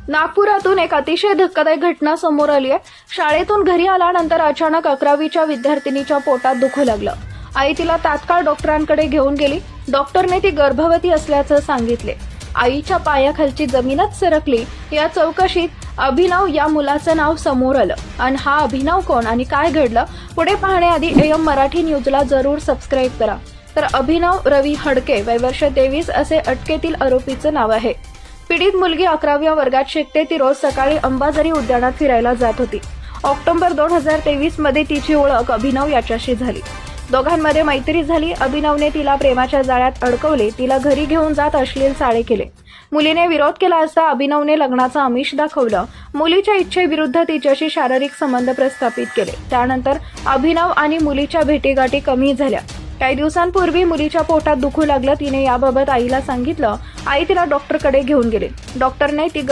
नागपुरातून एक अतिशय धक्कादायक घटना समोर आली आहे। शाळेतून घरी आल्यानंतर अचानक 11वीच्या विद्यार्थिनीच्या पोटात दुखू लागलं। आई तिला तात्काळ डॉक्टरांकडे घेऊन गेली। डॉक्टरने ती गर्भवती असल्याचं सांगितले। आईच्या पायाखालची जमीनच सरकली। या चौकशीत अभिनव या मुलाचं नाव समोर आलं। आणि हा अभिनव कोण आणि काय घडलं पुढे पाहण्याआधी AM मराठी न्यूजला जरूर सबस्क्राईब करा। तर अभिनव रवी हडके वय वर्ष 23 असे अटकेतील आरोपीचं नाव आहे। पीडित मुलगी 11व्या वर्गात शिकते। ती रोज सकाळी अंबाझरी उद्यानात फिरायला जात होती। ऑक्टोबर 2023 मध्ये तिची ओळख अभिनव याच्याशी झाली। दोघांमध्ये मैत्री झाली। अभिनवने तिला प्रेमाच्या जाळ्यात अडकवले। तिला घरी घेऊन जात अश्लील चाळे केले। मुलीने विरोध केला असता अभिनवने लग्नाचं आमिष दाखवलं। मुलीच्या इच्छेविरुद्ध तिच्याशी शारीरिक संबंध प्रस्थापित केले। त्यानंतर अभिनव आणि मुलीच्या भेटीगाठी कमी झाल्या। काही दिवसांपूर्वी मुलीच्या पोटात दुखू लागलं। तिने याबाबत आईला सांगितलं। आई तिला डॉक्टरकडे घेऊन गेली। डॉक्टरने ती